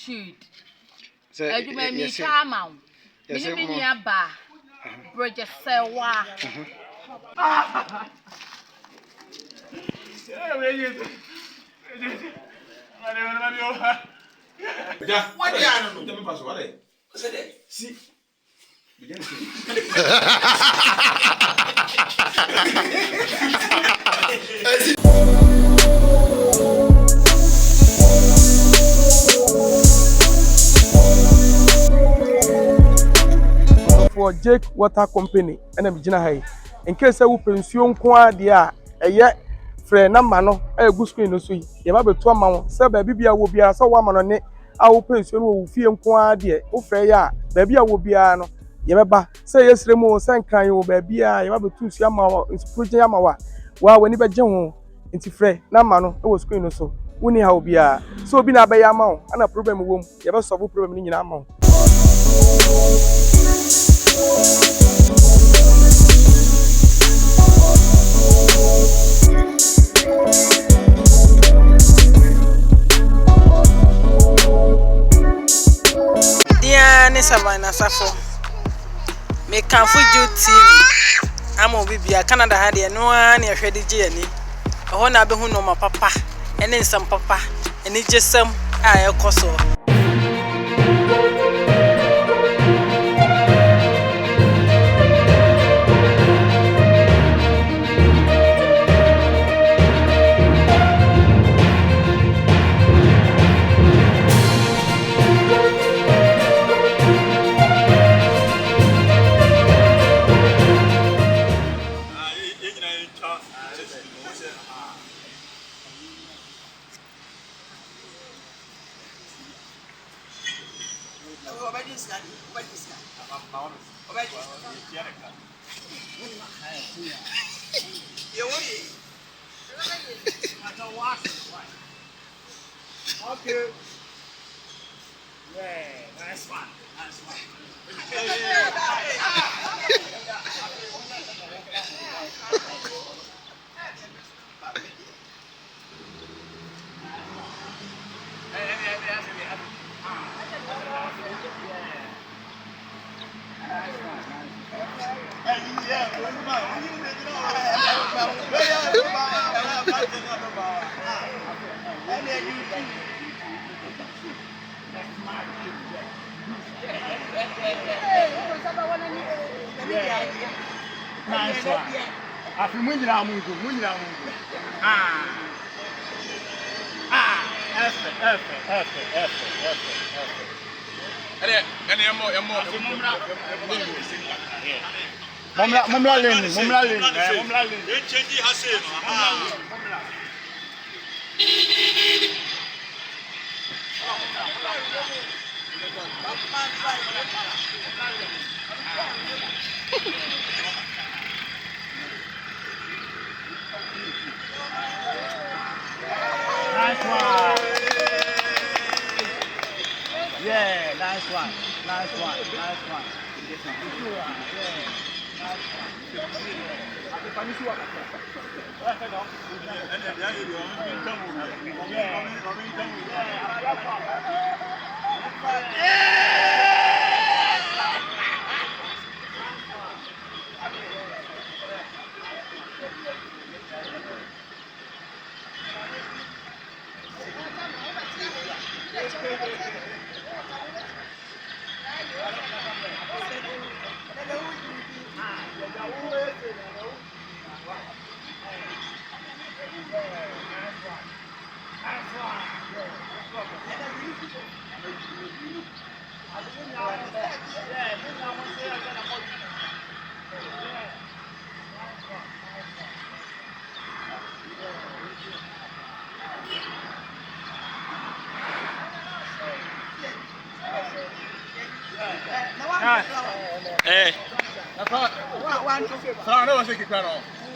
Jude. You may meet Chama. You ba Bridget Serwaa. What do you know? See. For Jake Water Company, and I'm Gina Hay. In case I will pension qua dia, a yet friend Namano, a good screen no sweet. You have a 2 months, sir, baby, I will be a so woman on it. I will pension will feel qua dear, oh fair, baby, I will be an. Yamaba, say yes, Remo, Sankan, you baby, I have a 2 Yamawa, it's pretty Yamawa. While when you bet John into Frey, Namano, it was screen so. Winnie how be a so be a by amount, and a problem womb, you have a solve problem in your amount. Diane Savannah Safo. Me can for Jude TV. I'm a baby. Canada had no one near Freddy Jenny. I want to be who know my papa, and then some papa, and it's just some I also. Okay. Yeah, nice one. Nice one. Nice one. Afi munira mungu. F. Mumla lane. Change hase no. Nice one. Yeah, nice one.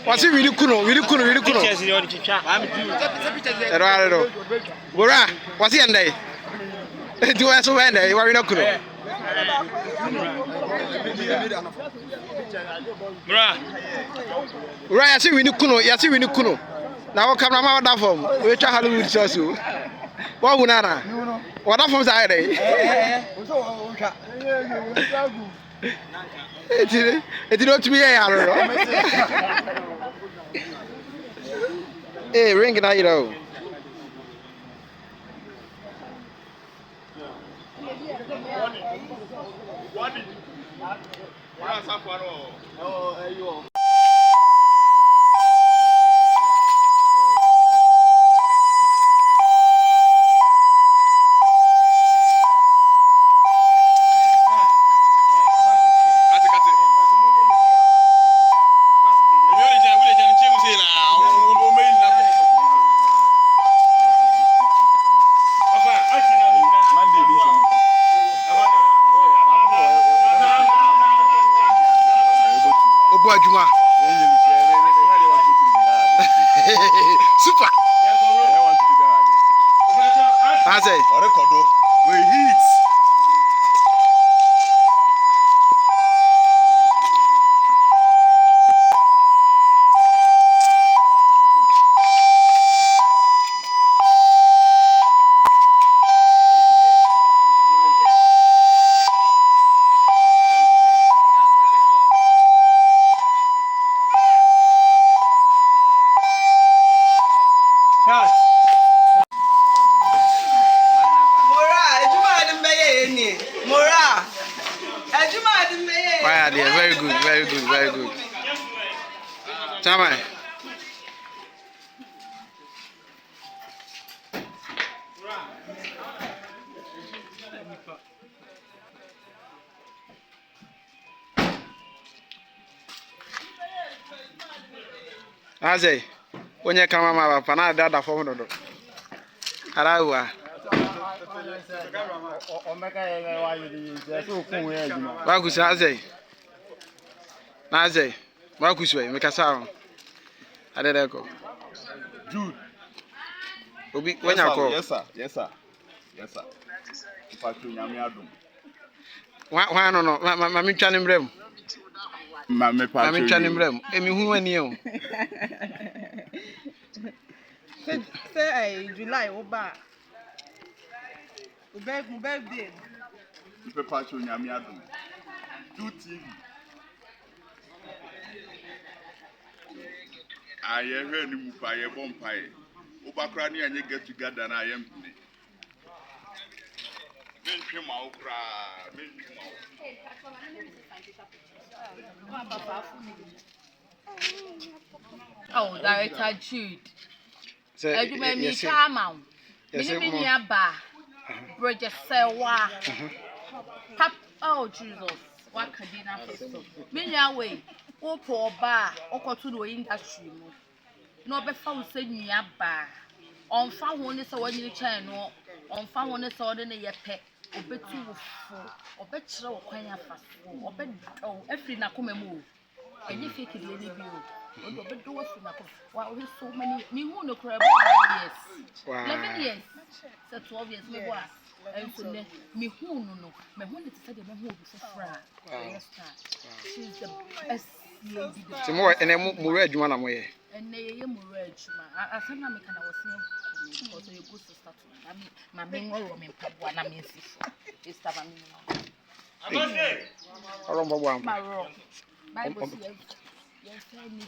What's it really cool? Bora, what's the end day? Do I so end day? Why we not cool? Right, I see we need kuno. Now come on down from. We try Hollywood so. What would Nana? What up from Saturday? It did not to be a Hey, ring it out, you know. Super. I say, we heat. Very good, very good, very good. Chama. Aze, onye kama ma pa na dada fo do. Arawa. Wa kusa aze. Na aze. Wa kuswe me kasa ho. Adede ko. Jude. Obi wanya ko. Yes sir. Patricia nyame adom. Wa no ma me twa ne mrem. Ma me Patricia. Ma me twa ne mrem. Emi hu ani o. Say July oba. Birthday. Me Patricia nyame adom. Jude TV. Aye hwe ni mu pa ye bompae. Obakra ni anye get together na aye mpini. Mentwe ma okra, mentwe ma. Oh, Director Jude. Akabenezer Chama. Mini ba. Bridget Serwaa. Oh Jesus. What kadina festo. Mini away. Opo ba. Okotu no industry mo. No be fa wo se nia ba. Onfa ho ne se wani chan no. Onfa ho ne se ode ne yepe. Obetu wo fo. Obekire wo kwan afa so. Obedo afri na koma mu. Enye fake de ni bi o. Obedo afri na koma. Wa we so many. Me hu no kra 11 years. So 12 years me bo a. And me hu no. Me hu ne tse de me hu obi fofra. Yes sir. She's the best lady. Se mo ene mo re adwuma na mo ye. Ene ye mo re adwuma. Asana me kana wo se because you go sister to. I mean, my main role me pabwa na me sifo. It's taba me. Orombo bwa. My role. Bible says yes I need you.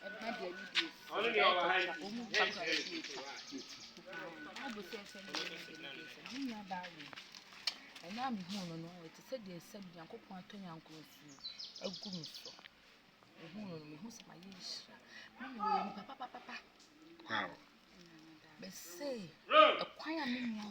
And my dear you. Only you are high. Bible says me na ba we. And na me hu no it said they said Yankopon atonyan konsu. Agu mi so. Hu no me hu se my yish. Me papa. Wow. But say, a quiet minute.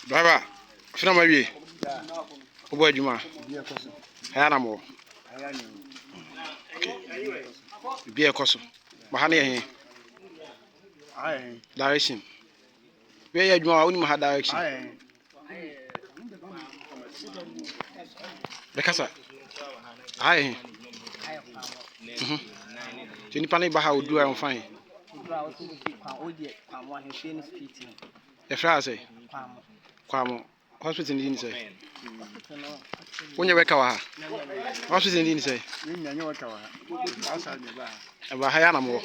Baba, fina mawie. Obo adwuma. Haya na mo. Bi ekoso. Ba ha na ye. Direction. We ye adwuma oni ma ha direction. Bekasa. Ai. Tini pani ba ha odu a fine. The friend say, Kwamo, hospital in say. When you wake up, hospital in say. About Hayana more.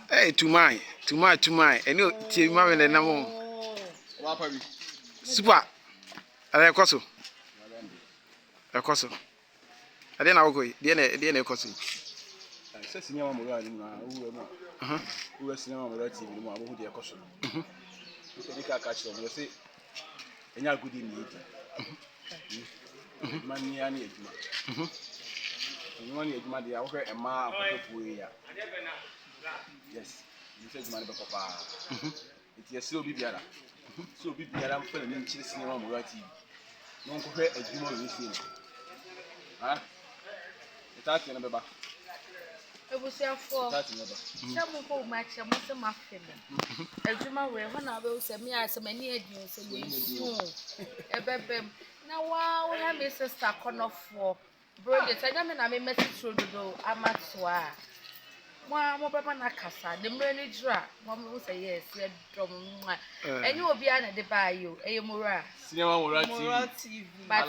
Hey, to my. And you tell me the number. Super. I cost. Ekoso. Ade na wo de na ekoso. Se sinema mo ra ni na wo mo. Wo sinema mo ra TV mo abo de ekoso. Ni ka ka chiro mo se enya gudi ni edi. Man ya ni ejuma. Ni man ni ejuma de a wo hwe ema akofu ya. Yes. You say ejuma be papa. Iti ese obi biara. So obi biara mfa na ni chiri sinema mo ra TV. No ko hwe ejuma ni si ni. Ah, it's not beba. It was your fault. Some people match a muscle muffin. As you may when I will send me as many ideas and you a baby. Now, wow, we have a sister corner for Bridget. I mean, message through the door. I'm at Serwaa. One more papa Nakasa, the manager. One will say yes, you're drum. And you will be under the bayou, a Mora. Cinema Mora TV. But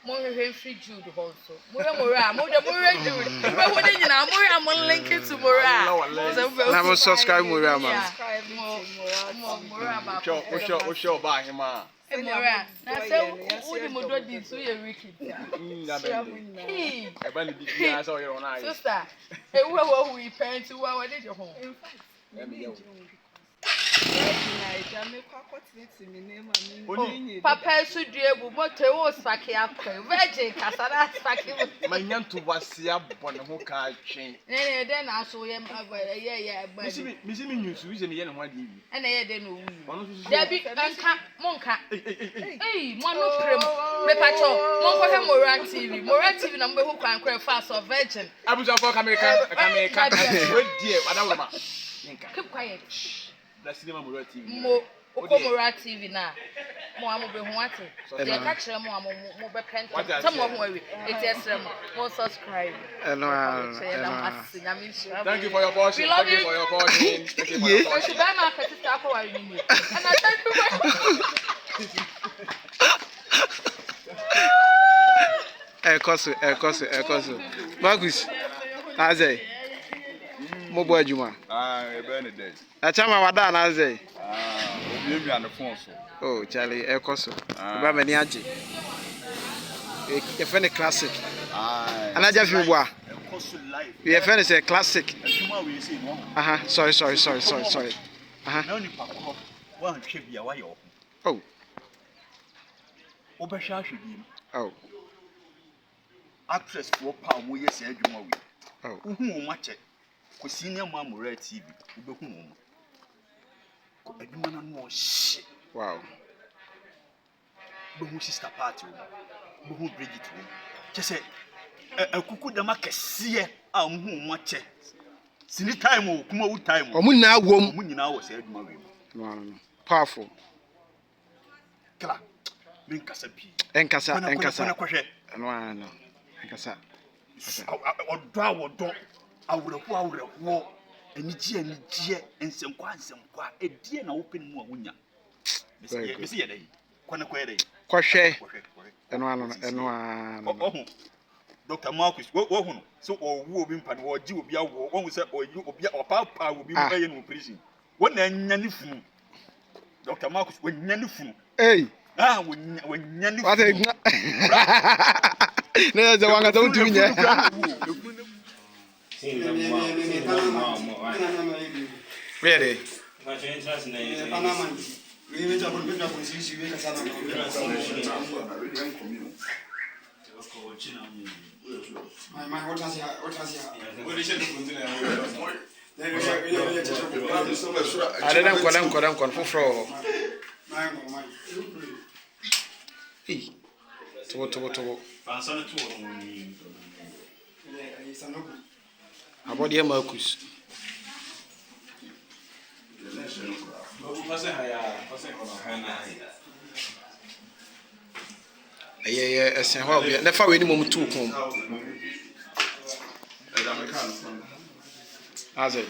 more free Jude also. Mora, more Jude. But what you know, more I'm on link it to Mora. I will subscribe Mora. More show by him. Mora. Now, so who the Modo did to your wicked? I saw your own eyes. Sister, where we parent to our did your home? Papa should do a what was Faki up, Virgin Casada Faki. My young to was ya Bonahoka chain. Then I saw him, but Missing you, Susan, and what you. And I didn't know. Debbie, Monka. Hey, one of them. Mepacho, Monka Moran TV. Moran TV number who can cry fast or virgin. I was up for America. Dear, what Keep quiet. That's the Moran TV. Moran TV now. More be wanted. They catch them more pen. Some worry. It's just more subscribe. Thank you for your watching. We love you for your watching. Thank you for your watching. Should buy my sister for a minute. And I thank you. Marcus, Aze. Mobo Juma. Benedict. A chama wada na Aze. Obi on the phone so. Oh, Charlie, Ekoso. Ba mani age. You find a classic. And I just feel wa. You find it's a classic. Sorry. No ni pakọ wa hwe bia wa yo. Oh. Obehwa hwe bia. Oh. Actress for pa mo yes adwuma wi. Oh. Uhu o ma che. Ko senior ma mo Red TV. Ubehu mo. Ko adwuma na no shit. Wow. Behu sister party. Behu Bridget. Che akuku dama kese a uhu o ma che. Sini time o Kumawood time. Omu na wom. Omu nyina wo se adwuma wi. No. Powerful. Kala. Min kasa bi. Enkasa. No. Enkasa. Odo awrewo enije ensenkwa edie na open mu awunya. Bisi ye dai. Kwana kwa dai. Kwahwe. Eno. Dr. Marcus, wo hunu so owu obi mpa no oji obi awo won se obi opapa obi mu baye no prison won anya ni funu Dr. Marcus wonya ni funu Hey wonya ni what funu ne za wanga za ntumi nya Ready What was I didn't call for Hey to about the Marcus yeah, well, never any moment to come. As it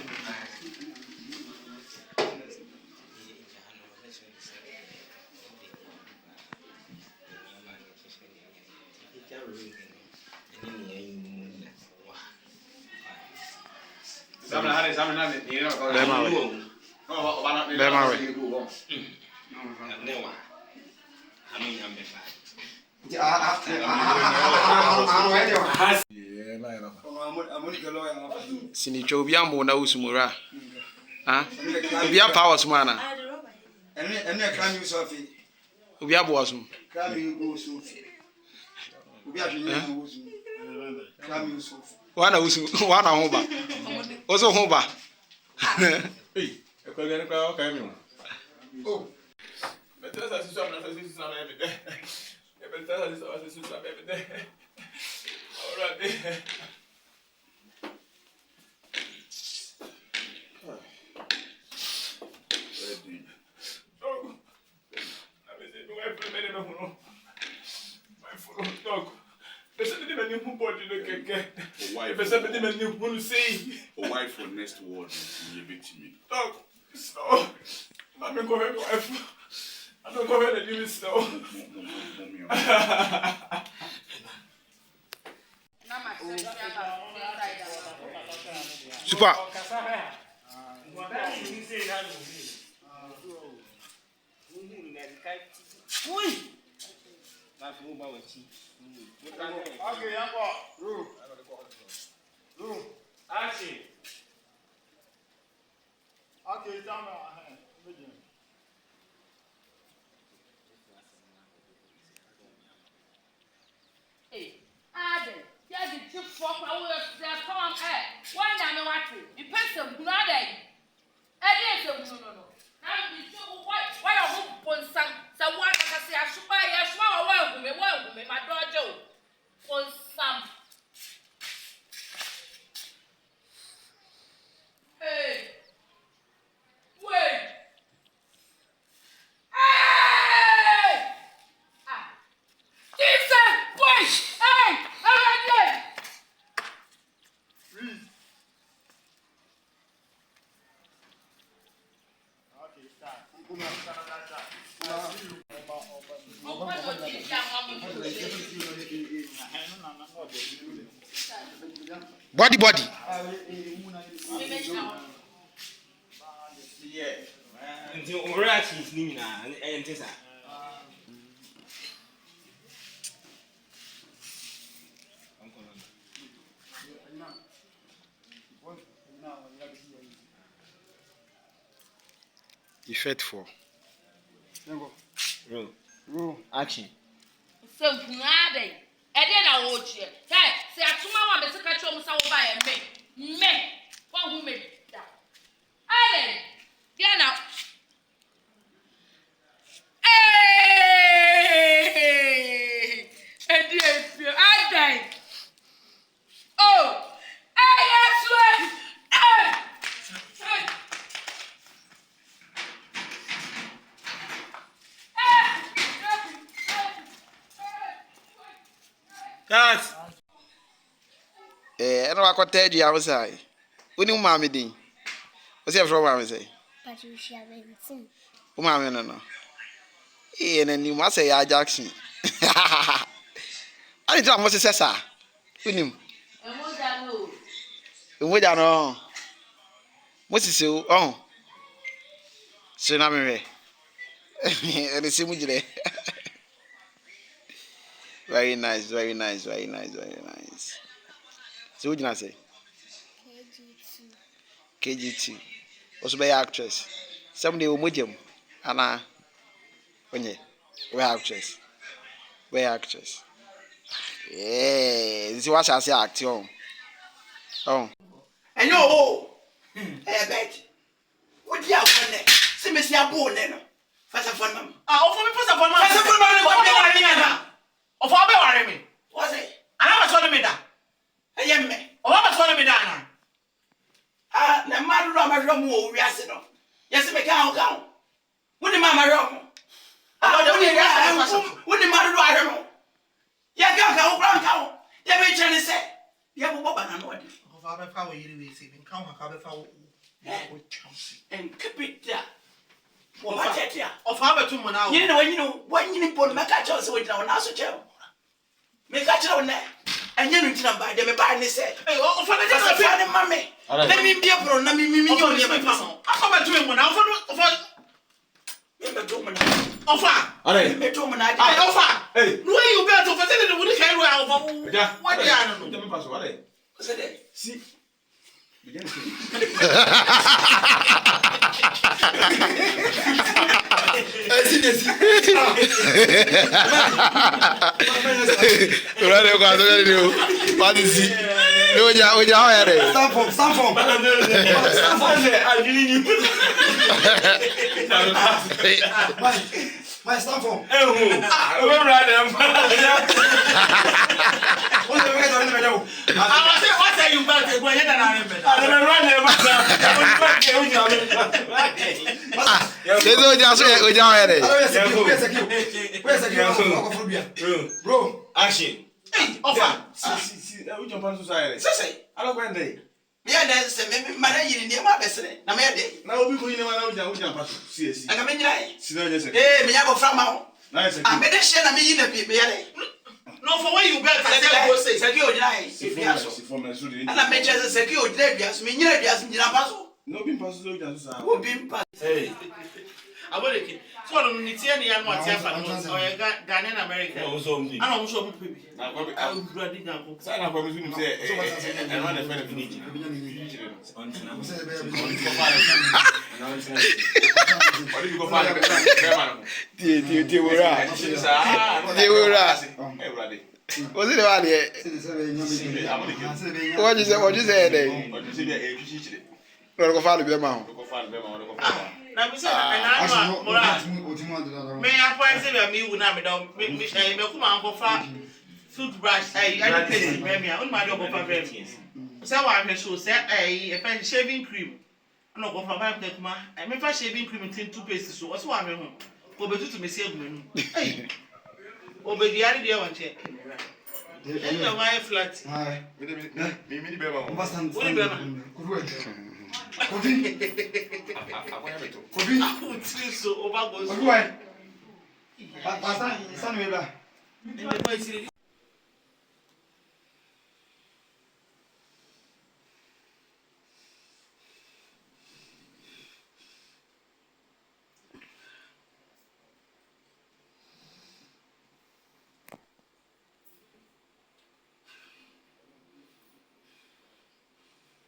Sinicho biambo na usumura. Ubia powers mana. Ene crime use of it. Ubia boasum. Crime use of it. Ubia hwenya use. Crime use of. Wana hoba. Oso hoba. Hey, ekwagani kwa okay mi. Oh. Better as you saw na face some every day. Better as you saw every day. All right. A wife for next word you be to me. Dog, so I'm going to go ahead wife. I'm going to go ahead and leave it so. Super. Action. Okay, Body. Effect 4. Roll. Action. So ngade. Ede na wo che. Hey, se atuma wa be se ka cho musa wo ba ye me. Wa hu me da. Ale. Dia na. Ede efio. Adai. Oh. Yes. Cut. And I could tell you outside. When you mammy ding. What's your from mammy say? Patricia Bentum. Mammy no. And then you must say Jackson. I didn't know what to say, sir. With him. We don't know. What's it so? Oh. So now me. And the same with you. Very nice. So what did I say? KG2. Also be actress. Someday we'll meet him. Anna. We're actress. Yeah. This is what I say action. Oh. And no. Bet. What do you have for that? See me see a bone then. First of all, ma'am. First of all, of all, me. What's it? And I was telling me that. I am me. Oh, I was telling me that. The man Rama Romo, we are sitting. Yes, me can't go. What the Mama Romo? What the man Romo? Ya can't go, Blanco. Ya may Jenny say. Ya will go and what? Of our power, you will see. Come, and keep it there. What of our 2 months? You know, when you put my catch us with our national jail. Make catch on there. And you need to buy them a buy and say, oh, for the mammy. Let me be a pro, let me meet you. I'm about to win one out of offer. I offer. Hey, no, you better facility with the carry out. What do you know? See. My stand for. What are you about to go ahead and bro, action. Hey, offer. See, we jump on society. Say, I don't go there. Yeah, that's maybe my in the best. Now, we go in now. See, I come in. Hey, me have a from now. Nice. I'm better share me in the people. No, for where you better say, secure, nice. And I mentioned the secure, Debias, me, yes, no being possible. Who been passed? Hey, I will it. So, I don't need any and what's happened. Ghanaian American. I don't show people. I will ready now. Sign up for me to say, and run a friend of me. What do you go find? They were right. Was it about it? What is it? What you say? Go follow them out. Now, we say, and I'm may I point to me when I'm down, make me say, come on, go far. Toothbrush, I didn't maybe I won't mind over for various. So I'm sure, say, a shaving cream. No, go for my ma. I remember shaving cream in 2 pieces. So what's one home? Go back to me, say, hey, over the idea one check. My flat.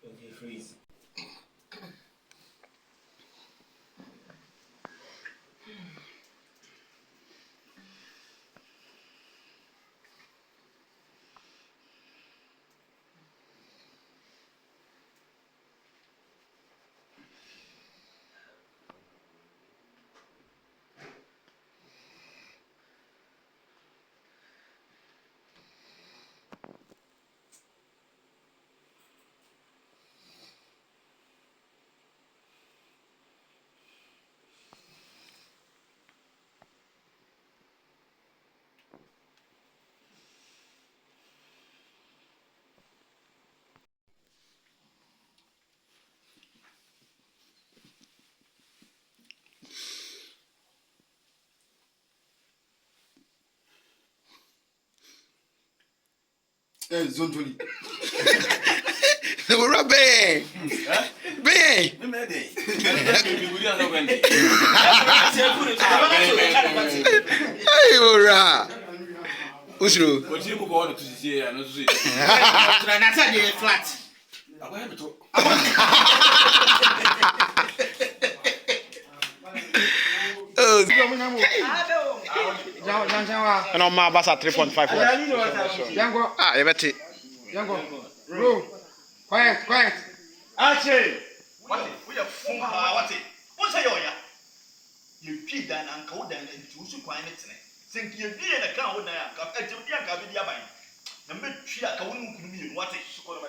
Okay, freeze. Zontoli. We're bang. Bang. Hey, ora. Usro. What you go on to see and see. Flat. And on my bus at 3.5. Yango. Ah, you bet it. Yango. Bro. Quiet. Action. What? We are full. What? What's your ya? You keep that and call them and choose to find it. Think you be in a car with that. At your young Cabia by. Number 3, I can't be what is so called.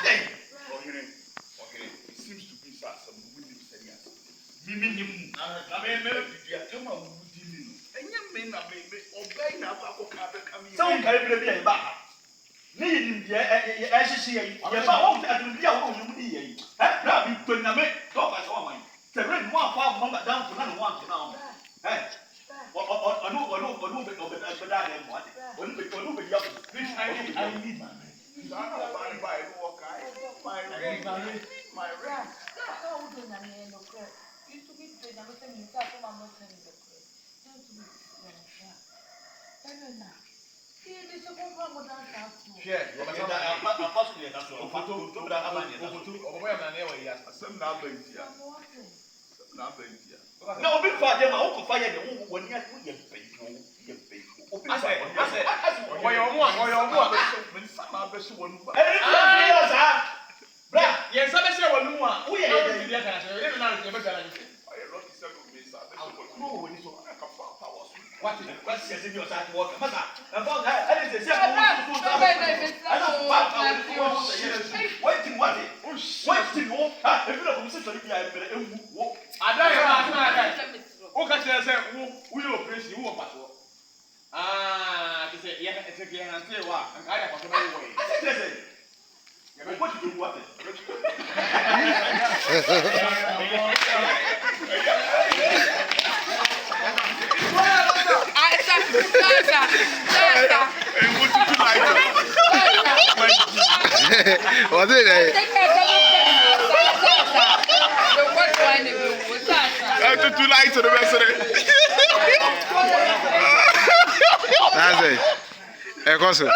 Okay. It seems to be some winning serious. Mimim. I mean, come on. And you may not be obeying our coming. Some kind of a bar. Need as you see, you're about to be a woman. Have you put a bit of a woman? The red one far down to another one now. Hey, I know bit of it as bad as what? When we go over the other, I need my ring. No, big fire, my uncle fire the woman when you're faithful. I said, why your one, when some are best one. Yes, I say one more. We are the what is the in your side water? About that, I didn't say, waiting, Was it? Too light to the rest of it. That's it. Hey, Kosu.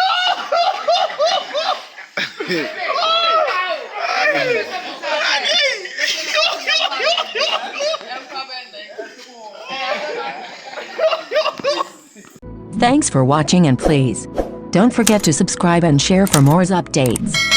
Thanks for watching, and please don't forget to subscribe and share for more updates.